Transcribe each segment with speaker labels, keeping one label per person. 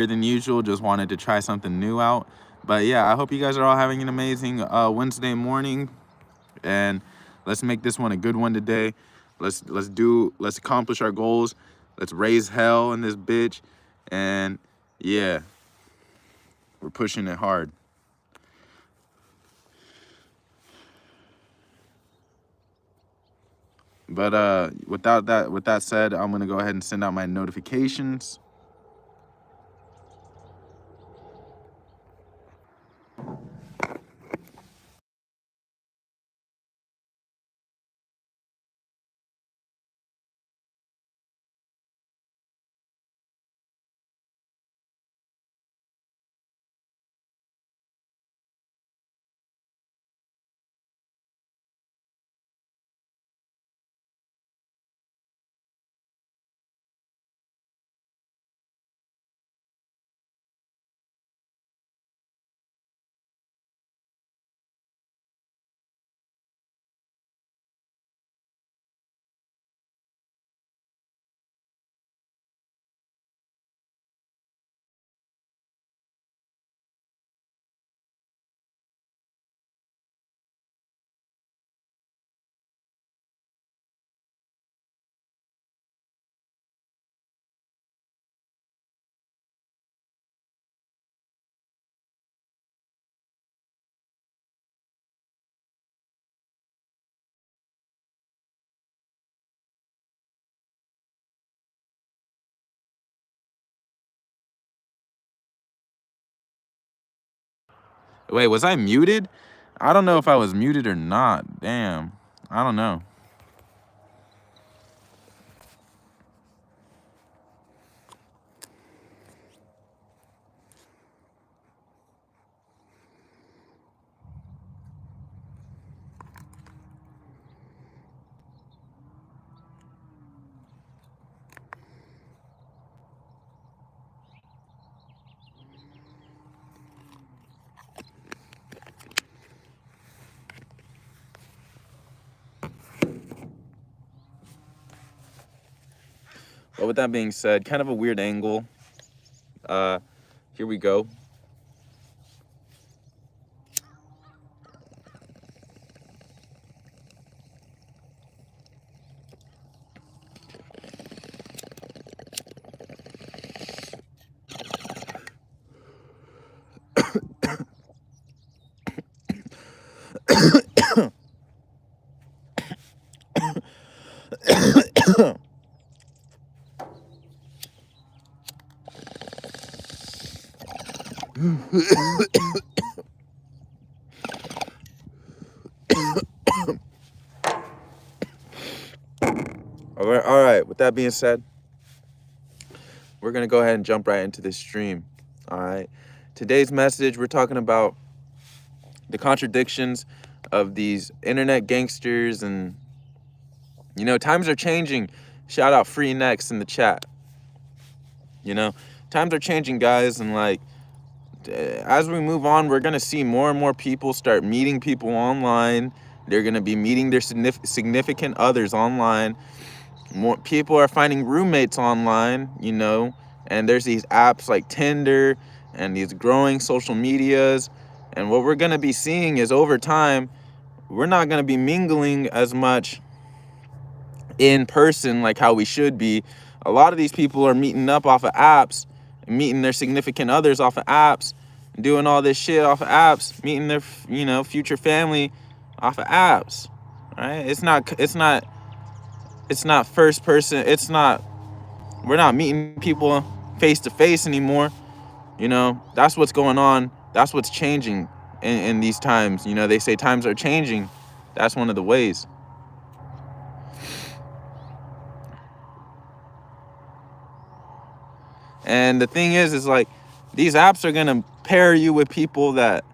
Speaker 1: than usual. Just wanted to try something new out. But yeah, I hope you guys are all having an amazing Wednesday morning, and let's make this one a good one today. Let's accomplish our goals. Let's raise hell in this bitch, and yeah, we're pushing it hard. But with that said, I'm gonna go ahead and send out my notifications. Wait, was I muted? I don't know if I was muted or not. Damn, I don't know. But with that being said, kind of a weird angle. Here we go. All right. With that being said, we're gonna go ahead and jump right into this stream. All right. Today's message, we're talking about the contradictions of these internet gangsters, and times are changing. Shout out Free Next in the chat. Times are changing, guys, and as we move on, we're gonna see more and more people start meeting people online. They're gonna be meeting their significant others online. More people are finding roommates online, and there's these apps like Tinder and these growing social medias. And what we're gonna be seeing is, over time, we're not gonna be mingling as much in person like how we should be. A lot of these people are meeting up off of apps, meeting their significant others off of apps, doing all this shit off of apps, meeting their future family off of apps. Right? It's not first person. We're not meeting people face to face anymore. That's what's going on. That's what's changing in these times. They say times are changing. That's one of the ways. And the thing is these apps are gonna pair you with people that,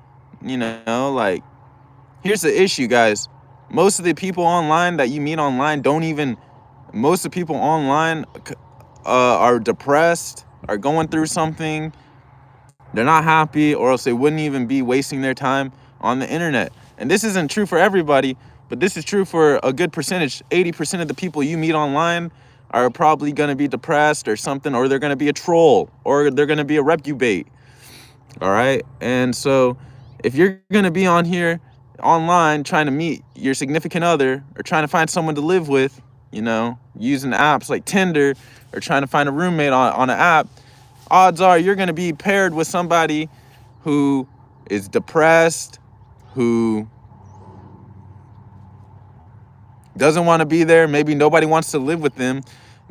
Speaker 1: here's the issue, guys. Most of the people online that you meet online most of the people online are depressed, are going through something. They're not happy, or else they wouldn't even be wasting their time on the internet. And this isn't true for everybody, but this is true for a good percentage. 80% of the people you meet online are probably going to be depressed or something, or they're going to be a troll, or they're going to be a reprobate. All right. And so if you're going to be on here online trying to meet your significant other or trying to find someone to live with, using apps like Tinder, or trying to find a roommate on an app, odds are you're going to be paired with somebody who is depressed, who doesn't want to be there. Maybe nobody wants to live with them.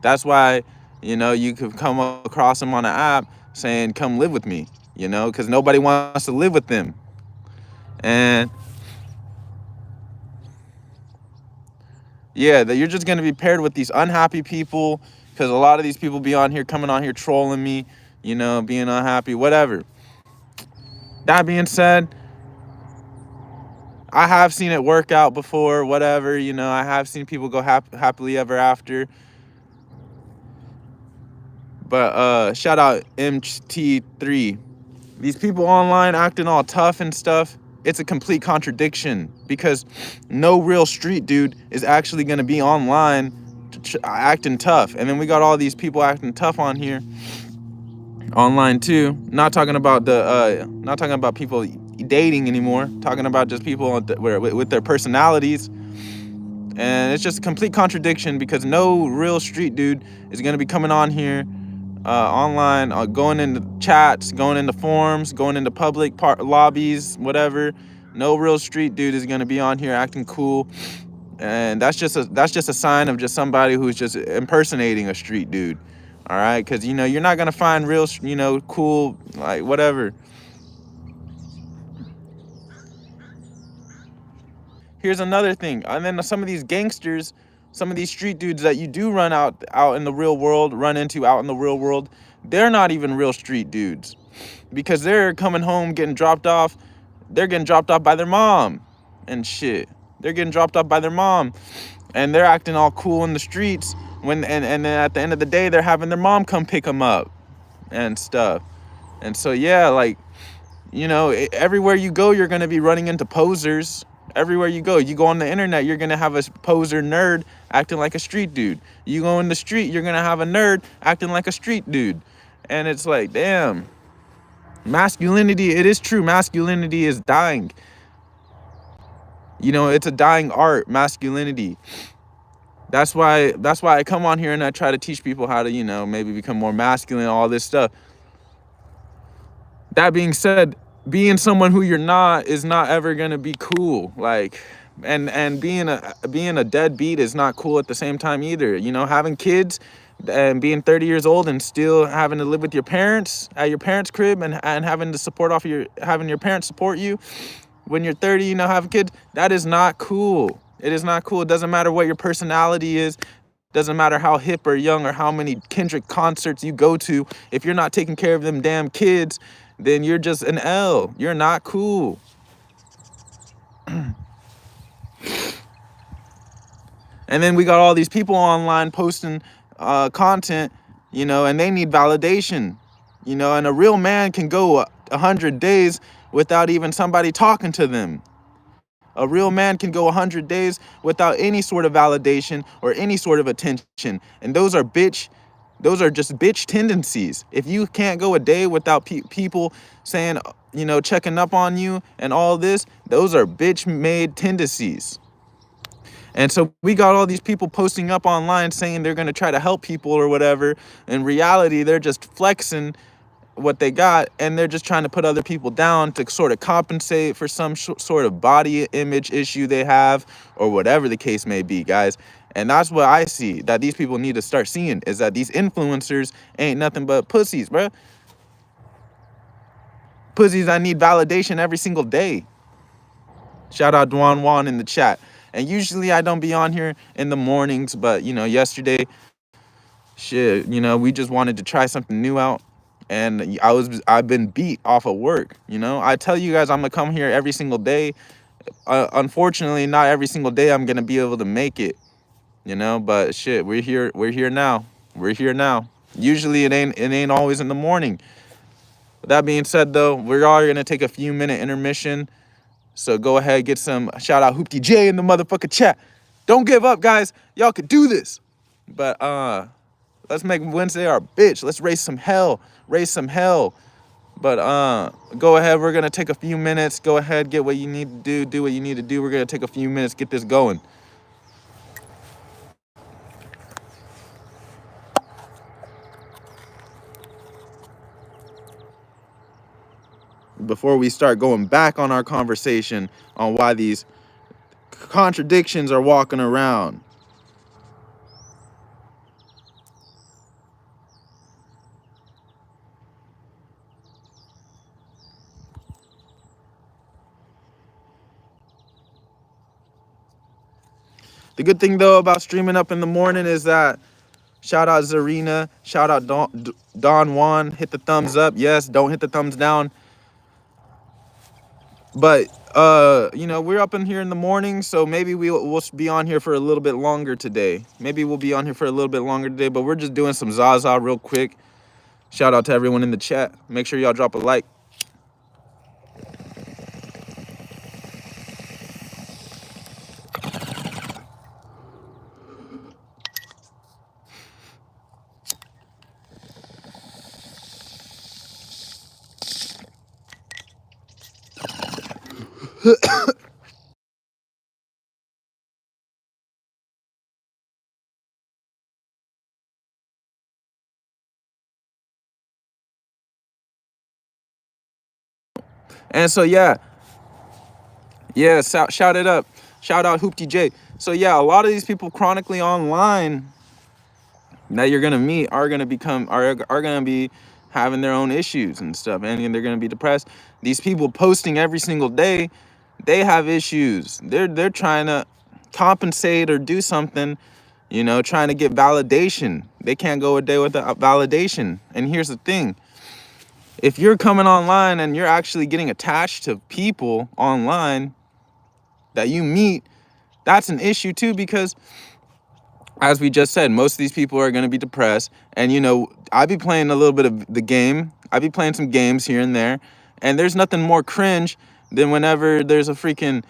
Speaker 1: That's why, you could come across them on an app saying, come live with me, because nobody wants to live with them. And yeah, that you're just going to be paired with these unhappy people, because a lot of these people be on here, coming on here trolling me, being unhappy, whatever. That being said, I have seen it work out before, whatever, I have seen people go happily ever after. But shout out MT3. These people online acting all tough and stuff, it's a complete contradiction, because no real street dude is actually going to be online acting tough. And then we got all these people acting tough on here online too. Not talking about people dating anymore, talking about just people with their personalities. And it's just a complete contradiction, because no real street dude is going to be coming on here online, going into chats, going into forums, going into public lobbies, whatever. No real street dude is going to be on here acting cool. And that's just a sign of just somebody who's just impersonating a street dude. All right, because you're not going to find real cool, like, whatever. Here's another thing. And then some of these gangsters, some of these street dudes that you do run out in the real world, they're not even real street dudes, because they're coming home getting dropped off. They're getting dropped off by their mom and shit. They're getting dropped off by their mom, and they're acting all cool in the streets and then at the end of the day, they're having their mom come pick them up and stuff. And so, yeah, like, everywhere you go, you're going to be running into posers. Everywhere you go on the internet, you're going to have a poser nerd acting like a street dude. You go in the street, you're going to have a nerd acting like a street dude. And it's like, damn. Masculinity, it is true. Masculinity is dying. It's a dying art, masculinity. That's why I come on here and I try to teach people how to, maybe become more masculine, all this stuff. That being said, being someone who you're not is not ever gonna be cool. Like, and being a deadbeat is not cool at the same time either. Having kids and being 30 years old and still having to live with your parents at your parents' crib, and having to having your parents support you when you're 30, having kids, that is not cool. It is not cool. It doesn't matter what your personality is. Doesn't matter how hip or young or how many Kendrick concerts you go to. If you're not taking care of them damn kids, then you're just an L. You're not cool. And then we got all these people online posting content, and they need validation, and a real man can go 100 days without even somebody talking to them. A real man can go 100 days without any sort of validation or any sort of attention. And those are just bitch tendencies. If you can't go a day without people saying, checking up on you and all this, those are bitch made tendencies. And so we got all these people posting up online saying they're going to try to help people or whatever. In reality, they're just flexing what they got, and they're just trying to put other people down to sort of compensate for some sort of body image issue they have, or whatever the case may be, guys. And that's what I see that these people need to start seeing, is that these influencers ain't nothing but pussies, bro. Pussies that need validation every single day. Shout out Dwan Wan in the chat. And usually I don't be on here in the mornings, but yesterday, shit, we just wanted to try something new out. And I've been beat off of work. I tell you guys I'm gonna come here every single day. Unfortunately, not every single day I'm gonna be able to make it. But shit, we're here now. Usually it ain't always in the morning. With that being said, though, we're all gonna take a few minute intermission. So go ahead, get some shout out Hoopty J in the motherfucking chat. Don't give up, guys. Y'all could do this. But let's make Wednesday our bitch. Let's raise some hell. Raise some hell. But go ahead. We're gonna take a few minutes. Go ahead, get what you need to do. Do what you need to do. We're gonna take a few minutes, get this going. Before we start going back on our conversation on why these contradictions are walking around. The good thing though about streaming up in the morning is that shout out Zarina, shout out Don Juan, hit the thumbs up. Yes, don't hit the thumbs down. But you know, we're up in here in the morning, so maybe we'll be on here for a little bit longer today. Maybe we'll be on here for a little bit longer today, but we're just doing some Zaza real quick. Shout out to everyone in the chat. Make sure y'all drop a like. And so yeah, shout it up. Shout out Hoopty J. So yeah, a lot of these people chronically online that you're gonna meet are gonna be having their own issues and stuff, and they're gonna be depressed. These people posting every single day, they have issues. They're trying to compensate or do something, you know, trying to get validation. They can't go a day without validation. And here's the thing: if you're coming online and you're actually getting attached to people online that you meet, that's an issue too, because as we just said, most of these people are going to be depressed. And, you know, I be playing a little bit of the game. I be playing some games here and there. And there's nothing more cringe than whenever there's a freaking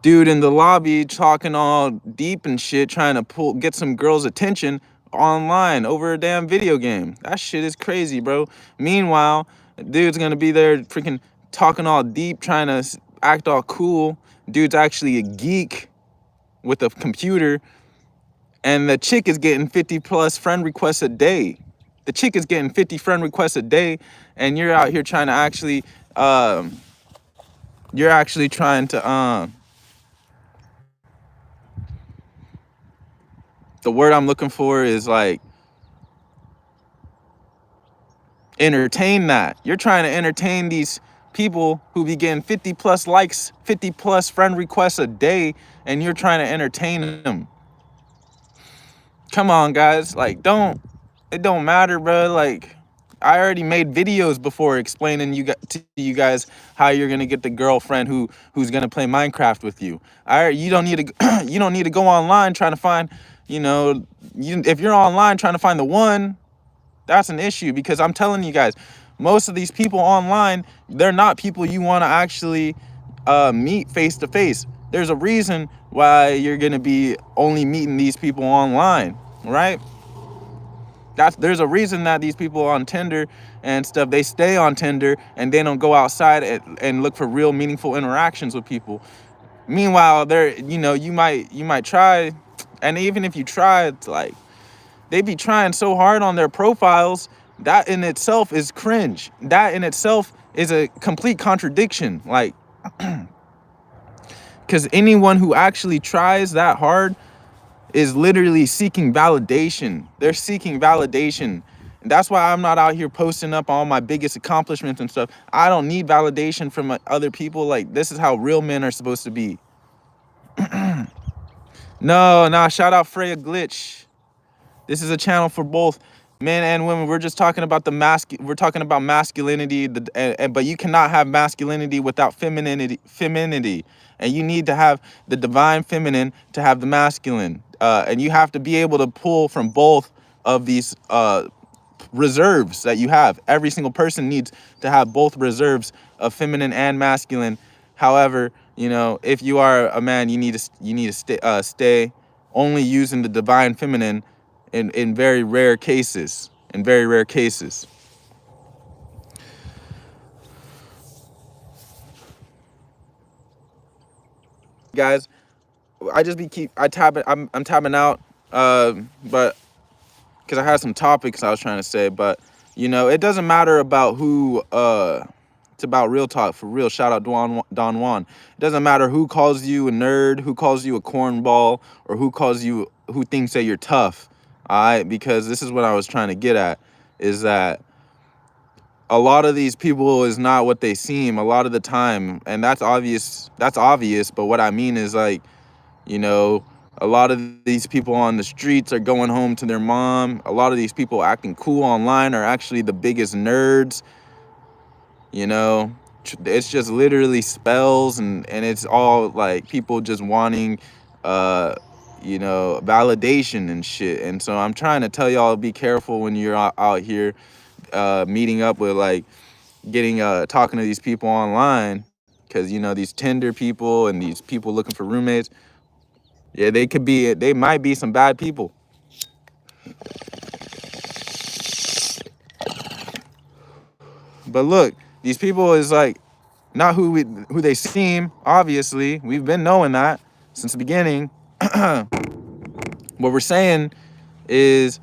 Speaker 1: dude in the lobby talking all deep and shit, trying to get some girl's attention online over a damn video game. That shit is crazy, bro. Meanwhile, dude's going to be there freaking talking all deep, trying to act all cool. Dude's actually a geek with a computer. And the chick is getting 50 plus friend requests a day. The chick is getting 50 friend requests a day, and you're out here trying to actually, the word I'm looking for is like entertain that. You're trying to entertain these people who be getting 50 plus likes, 50 plus friend requests a day, and you're trying to entertain them. Come on, guys. Like, it don't matter, bro. Like, I already made videos before explaining to you guys how you're gonna get the girlfriend who's gonna play Minecraft with you. You don't need to you don't need to go online trying to find, you know, if you're online trying to find the one, that's an issue, because I'm telling you guys, most of these people online, they're not people you want to actually meet face to face. There's a reason why you're gonna be only meeting these people online, right? There's a reason that these people on Tinder and stuff, they stay on Tinder and they don't go outside and look for real meaningful interactions with people. Meanwhile, you know, you might try, and even if you try, it's like they be trying so hard on their profiles. That in itself is cringe. That in itself is a complete contradiction. Like, because anyone who actually tries that hard is literally seeking validation. They're seeking validation. And that's why I'm not out here posting up all my biggest accomplishments and stuff. I don't need validation from other people. Like, this is how real men are supposed to be. No, shout out Freya Glitch. This is a channel for both men and women. We're just talking about we're talking about masculinity, but you cannot have masculinity without femininity. And you need to have the divine feminine to have the masculine. And you have to be able to pull from both of these reserves that you have. Every single person needs to have both reserves of feminine and masculine. However, you know, if you are a man, you need to stay only using the divine feminine in very rare cases. In very rare cases. Guys, I'm tapping out, but because I had some topics I was trying to say, but you know, it doesn't matter about who. It's about real talk, for real. Shout out Don Juan. It doesn't matter who calls you a nerd, who calls you a cornball, or who thinks that you're tough. All right, because this is what I was trying to get at, is that a lot of these people is not what they seem a lot of the time, and that's obvious. That's obvious, but what I mean is, like, you know, a lot of these people on the streets are going home to their mom. A lot of these people acting cool online are actually the biggest nerds. You know, it's just literally spells, and it's all like people just wanting, you know, validation and shit. And so I'm trying to tell y'all, be careful when you're out here meeting up with, like, getting talking to these people online, because you know, these Tinder people and these people looking for roommates, yeah, they might be some bad people. But look, these people is like not who they seem. Obviously, we've been knowing that since the beginning. What we're saying is,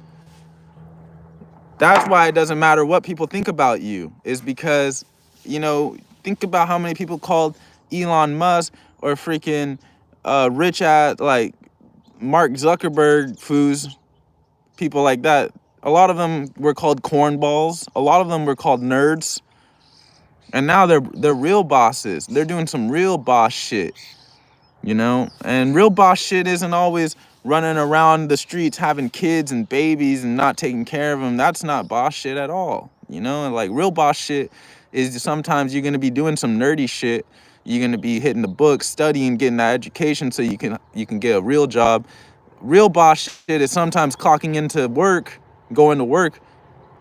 Speaker 1: that's why it doesn't matter what people think about you, is because, you know, think about how many people called Elon Musk or freaking rich at, like, Mark Zuckerberg foos, people like that. A lot of them were called cornballs. A lot of them were called nerds. And now they're real bosses. They're doing some real boss shit, you know? And real boss shit isn't always running around the streets having kids and babies and not taking care of them. That's not boss shit at all, you know? Like, real boss shit is sometimes you're going to be doing some nerdy shit. You're going to be hitting the books, studying, getting that education so you can get a real job. Real boss shit is sometimes clocking into work, going to work.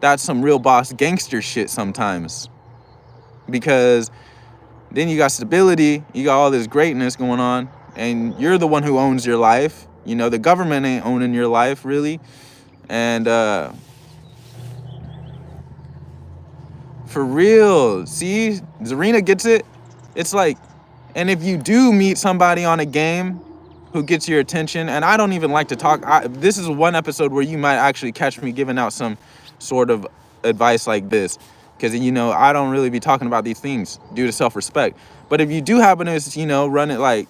Speaker 1: That's some real boss gangster shit sometimes. Because then you got stability, you got all this greatness going on, and you're the one who owns your life. You know, the government ain't owning your life, really. And for real, see, Zarina gets it. It's like, and if you do meet somebody on a game who gets your attention, and I don't even like to talk, this is one episode where you might actually catch me giving out some sort of advice like this, because, you know, I don't really be talking about these things due to self-respect. But if you do happen to, you know, run it, like,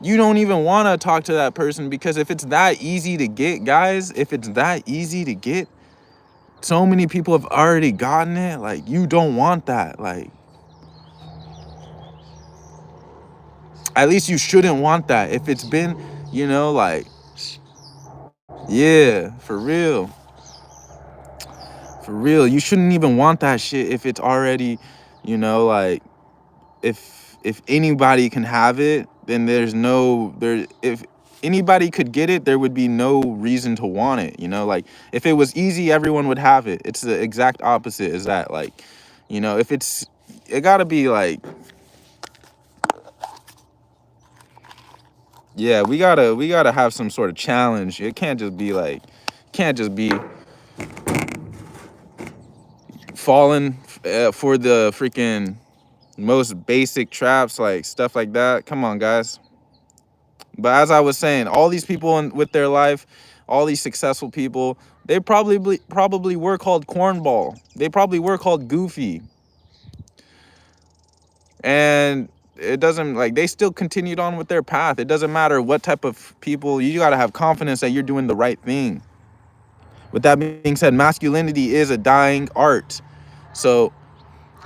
Speaker 1: you don't even want to talk to that person, because if it's that easy to get, guys, if it's that easy to get, so many people have already gotten it. Like, you don't want that. Like, at least you shouldn't want that. If it's been, you know, like, yeah, for real. For real, you shouldn't even want that shit if it's already, you know, like, if anybody can have it, then if anybody could get it, there would be no reason to want it, you know? Like, if it was easy, everyone would have it. It's the exact opposite, is that, like, you know, if it gotta be like, yeah, we gotta have some sort of challenge. It can't just be like, falling for the freaking most basic traps, like stuff like that. Come on, guys. But as I was saying, all these people with their life, all these successful people, they probably were called cornball. They probably were called goofy. And it doesn't, like, they still continued on with their path. It doesn't matter what type of people. You got to have confidence that you're doing the right thing. With that being said, masculinity is a dying art. So,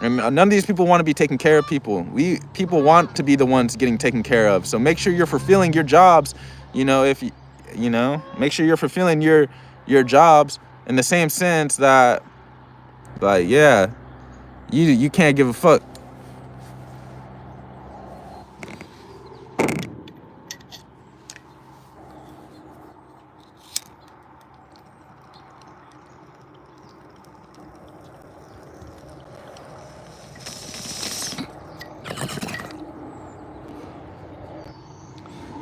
Speaker 1: and none of these people want to be taking care of people. People want to be the ones getting taken care of. So make sure you're fulfilling your jobs. You know, if you know, make sure you're fulfilling your jobs in the same sense that, like, yeah, you can't give a fuck.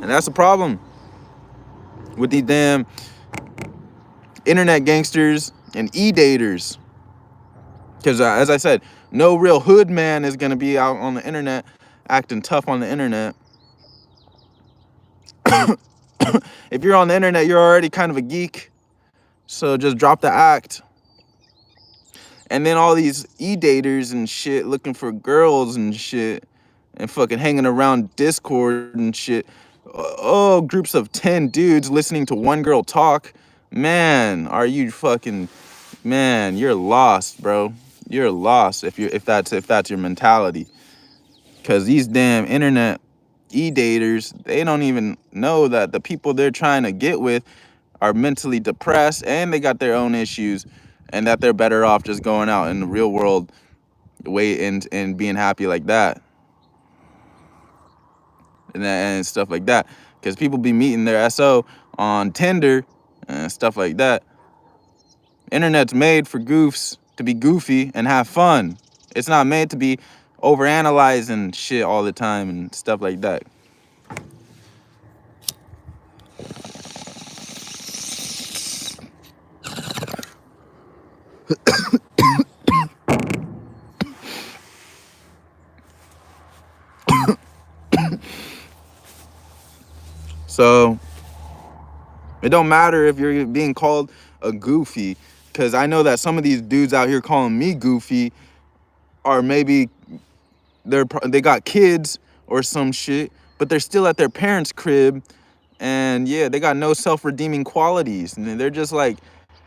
Speaker 1: And that's the problem with these damn internet gangsters and edaters. Because as I said, no real hood man is gonna be out on the internet acting tough on the internet. If you're on the internet, you're already kind of a geek. So just drop the act. And then all these e-daters and shit looking for girls and shit and fucking hanging around Discord and shit. Oh, groups of 10 dudes listening to one girl talk. Man, are you fucking, man, you're lost, bro. You're lost if that's your mentality. Cause these damn internet e-daters, they don't even know that the people they're trying to get with are mentally depressed and they got their own issues, and that they're better off just going out in the real world and being happy like that and stuff like that. Because people be meeting their SO on Tinder and stuff like that. Internet's made for goofs to be goofy and have fun. It's not made to be overanalyzing shit all the time and stuff like that. So it don't matter if you're being called a goofy, because I know that some of these dudes out here calling me goofy are maybe they got kids or some shit, but they're still at their parents' crib, and yeah, they got no self-redeeming qualities, and they're just like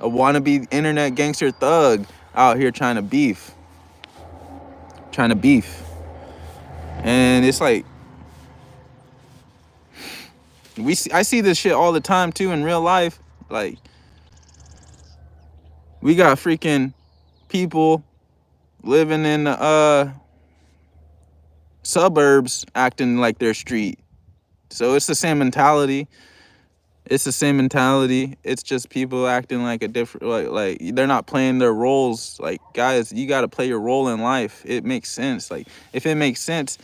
Speaker 1: a wannabe internet gangster thug out here trying to beef, and it's like I see this shit all the time too in real life. Like, we got freaking people living in the suburbs acting like they're street. So it's the same mentality. It's just people acting like a different, like they're not playing their roles. Like, guys, you got to play your role in life. It makes sense. Like, if it makes sense,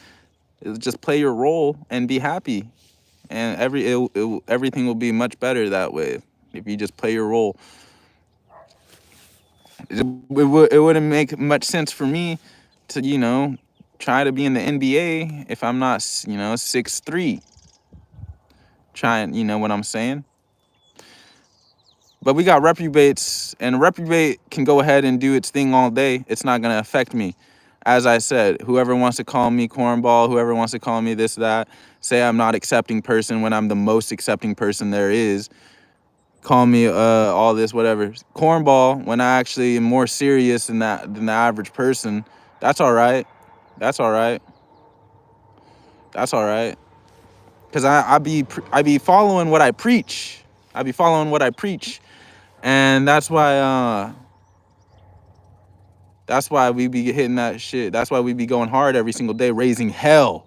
Speaker 1: just play your role and be happy, and everything will be much better that way if you just play your role. It wouldn't make much sense for me to try to be in the NBA if I'm not 6'3". Trying, you know what I'm saying? But we got reprobates, and a reprobate can go ahead and do its thing all day. It's not going to affect me. As I said, whoever wants to call me cornball, whoever wants to call me this, that, say I'm not accepting person when I'm the most accepting person there is. Call me all this, whatever. Cornball when I actually am more serious than the average person. That's all right. That's all right. That's all right. Because I be following what I preach. I be following what I preach. And that's why we be hitting that shit. That's why we be going hard every single day, raising hell.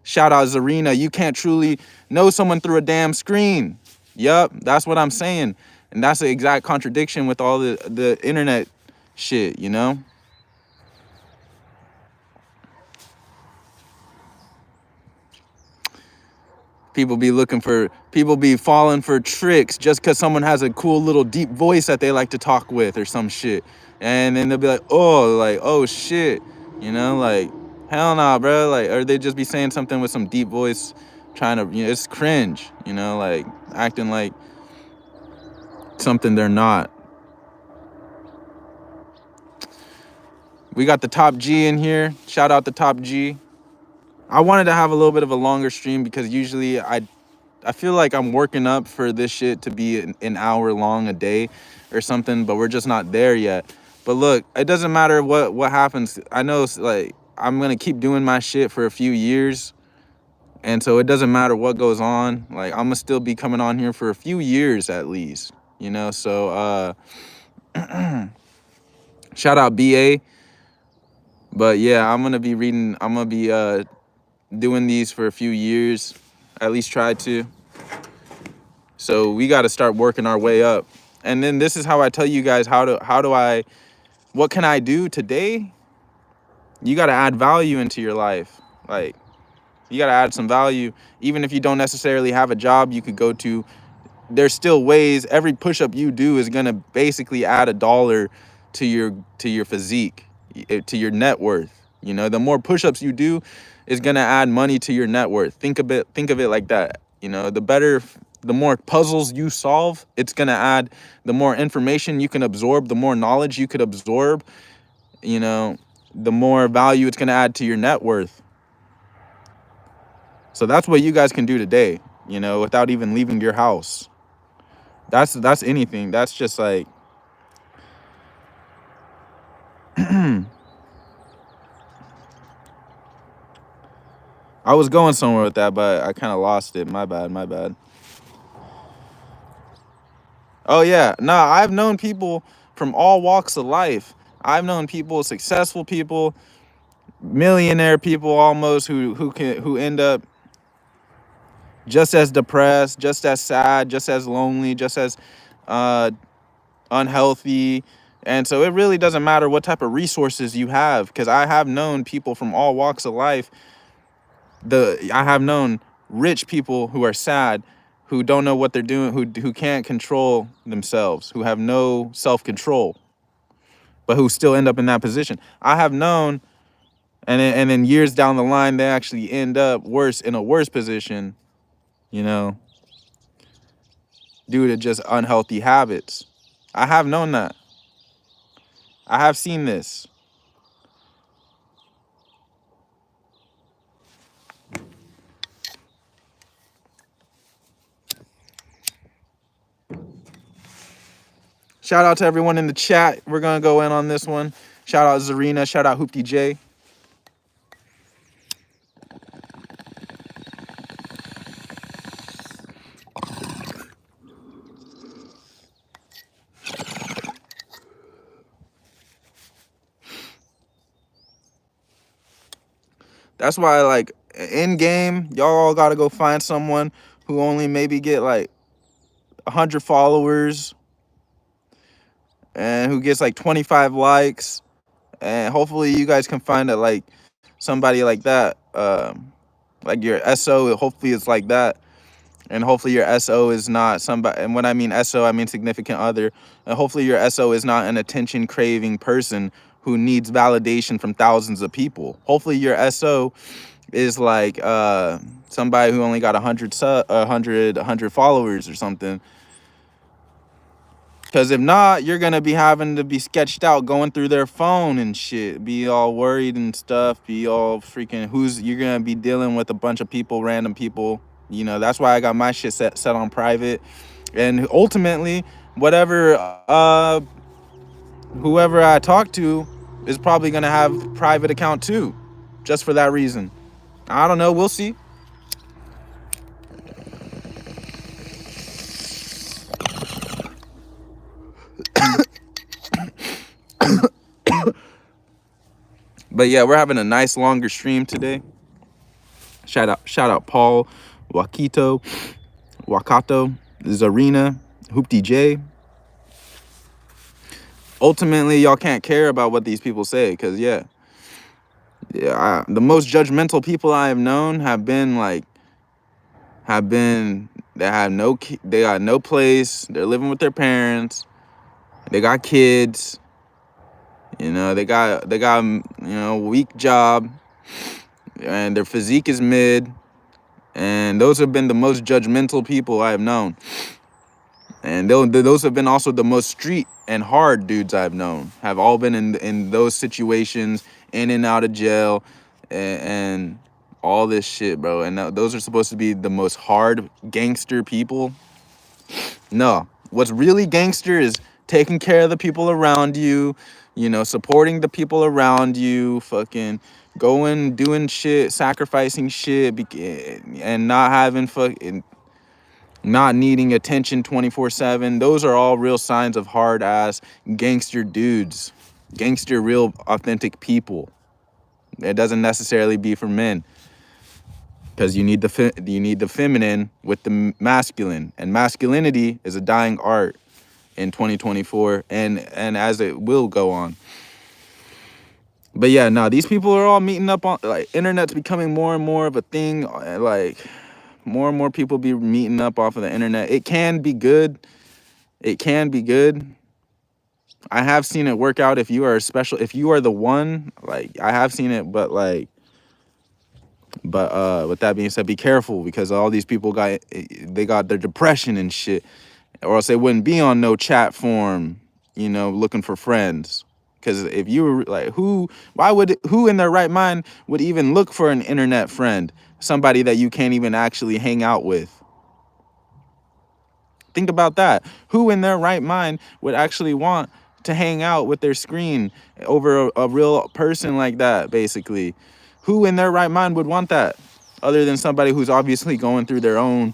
Speaker 1: Shout out Zarina. You can't truly know someone through a damn screen. Yup, that's what I'm saying. And that's the exact contradiction with all the internet shit, you know? People be falling for tricks just because someone has a cool little deep voice that they like to talk with or some shit. And then they'll be like, oh shit, like, hell nah, bro. Like, or they just be saying something with some deep voice, trying to, it's cringe, like acting like something they're not. We got the Top G in here. Shout out the Top G. I wanted to have a little bit of a longer stream because usually I feel like I'm working up for this shit to be an hour long a day or something, but we're just not there yet. But look, it doesn't matter what happens. I know, like, I'm going to keep doing my shit for a few years. And so it doesn't matter what goes on. Like, I'm going to still be coming on here for a few years at least, So, shout out BA. But yeah, I'm going to be doing these for a few years, at least try to. So we got to start working our way up. And then this is how I tell you guys what can I do today? You got to add value into your life. Like, you got to add some value. Even if you don't necessarily have a job, you could go to there's still ways. Every push-up you do is gonna basically add $1 to your physique, to your net worth. You know, the more push-ups you do is gonna add money to your net worth. Think of it like that. You know, the more puzzles you solve, it's gonna add. The more information you can absorb, the more knowledge you could absorb, you know, the more value it's gonna add to your net worth. So that's what you guys can do today, you know, without even leaving your house. That's anything. That's just like I was going somewhere with that, but I kind of lost it. My bad, my bad. Oh yeah, nah, I've known people from all walks of life. I've known people, successful people, millionaire people almost who end up just as depressed, just as sad, just as lonely, just as uh unhealthy. And so it really doesn't matter what type of resources you have, because I have known people from all walks of life. I have known rich people who are sad, who don't know what they're doing, who can't control themselves, who have no self-control, but who still end up in that position. I have known, and then years down the line, they actually end up in a worse position, you know, due to just unhealthy habits. I have known that. I have seen this. Shout out to everyone in the chat. We're gonna go in on this one. Shout out Zarina. Shout out Hoopty J. That's why, like, in game, y'all all gotta go find someone who only maybe get like 100 followers and who gets like 25 likes, and hopefully you guys can find it like somebody like that, like your SO. Hopefully it's like that, and hopefully your SO is not somebody. And when I mean SO, I mean significant other. And hopefully your SO is not an attention craving person who needs validation from thousands of people. Hopefully your SO is like somebody who only got 100 followers or something. Because if not, you're gonna be having to be sketched out, going through their phone and shit, be all worried and stuff, be all freaking you're gonna be dealing with a bunch of people, random people. You know, that's why I got my shit set on private. And ultimately, whatever whoever I talk to is probably gonna have a private account too, just for that reason. I don't know, we'll see. But yeah, we're having a nice longer stream today. Shout out Paul, Wakato, Zarina, Hoopty J. Ultimately, y'all can't care about what these people say, because the most judgmental people I have known they got no place, they're living with their parents, they got kids, you know, they got weak job, and their physique is mid, and those have been the most judgmental people I have known. And those have been also the most street and hard dudes I've known, have all been in those situations, in and out of jail, and all this shit, bro. And those are supposed to be the most hard gangster people. No, what's really gangster is taking care of the people around you, you know, supporting the people around you, fucking going, doing shit, sacrificing shit, and not needing attention 24/7. Those are all real signs of hard ass gangster dudes, gangster, real authentic people. It doesn't necessarily be for men, because you need the feminine with the masculine, and masculinity is a dying art in 2024, and as it will go on. But yeah, no, these people are all meeting up on, like, internet's becoming more and more of a thing, like More and more people be meeting up off of the internet. It can be good. It can be good. I have seen it work out if you are special, if you are the one, like I have seen it, but with that being said, be careful because all these people got their depression and shit, or else they wouldn't be on no chat form, you know, looking for friends. Because if you were like, who in their right mind would even look for an internet friend, somebody that you can't even actually hang out with? Think about that. Who in their right mind would actually want to hang out with their screen over a real person like that, basically? Who in their right mind would want that, other than somebody who's obviously going through their own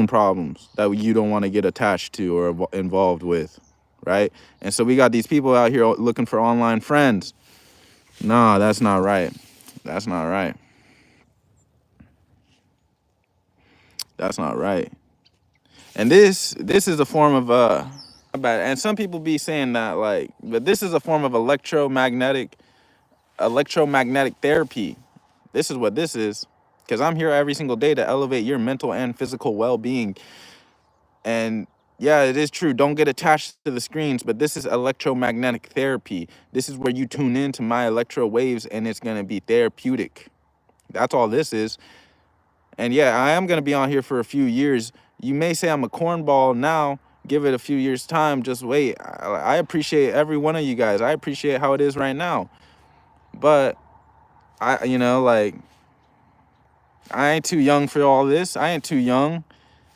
Speaker 1: problems that you don't want to get attached to or involved with, right? And so we got these people out here looking for online friends. Nah, that's not right. That's not right. That's not right. And this is a form of and some people be saying that, like, but this is a form of electromagnetic therapy. This is what this is, because I'm here every single day to elevate your mental and physical well-being. And yeah, it is true, don't get attached to the screens, but this is electromagnetic therapy. This is where you tune into my electro waves and it's going to be therapeutic. That's all this is. And yeah, I am going to be on here for a few years. You may say I'm a cornball now. Give it a few years time. Just wait. I appreciate every one of you guys. I appreciate how it is right now. But you know, like, I ain't too young for all this. I ain't too young.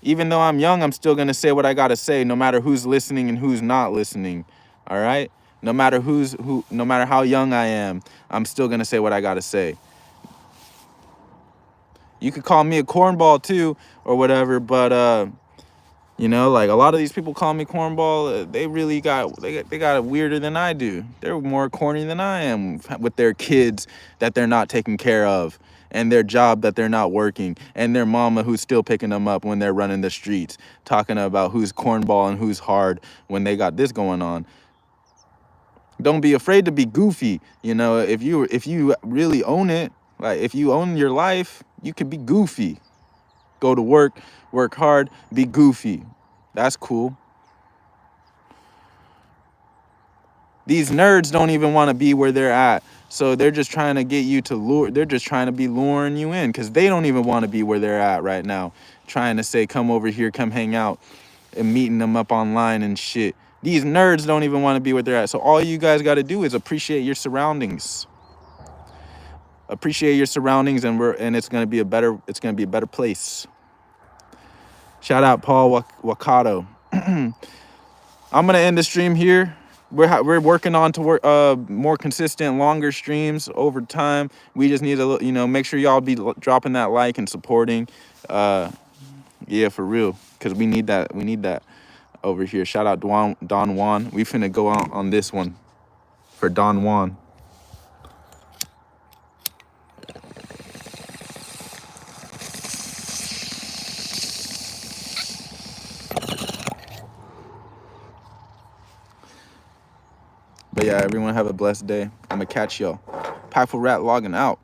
Speaker 1: Even though I'm young, I'm still going to say what I got to say, no matter who's listening and who's not listening. All right? No matter no matter how young I am, I'm still going to say what I got to say. You could call me a cornball too or whatever, but you know, like, a lot of these people call me cornball. They really got it weirder than I do. They're more corny than I am with their kids that they're not taking care of, and their job that they're not working, and their mama who's still picking them up when they're running the streets, talking about who's cornball and who's hard when they got this going on. Don't be afraid to be goofy. You know, if you really own it, like, if you own your life, you can be goofy. Go to work hard, be goofy. That's cool. These nerds don't even want to be where they're at. So they're just trying to get you to lure. They're just trying to be luring you in because they don't even want to be where they're at right now. Trying to say, come over here, come hang out, and meeting them up online and shit. These nerds don't even want to be where they're at. So all you guys got to do is appreciate your surroundings. Appreciate your surroundings, and it's gonna be a better place. Shout out Paul Wakato. I'm gonna end the stream here. We're working on to more consistent, longer streams over time. We just need to, you know, make sure y'all be dropping that like and supporting. Yeah, for real, because we need that. We need that over here. Shout out Don Juan. We finna go out on this one for Don Juan. But yeah, everyone have a blessed day. I'm gonna catch y'all. Packful Rat logging out.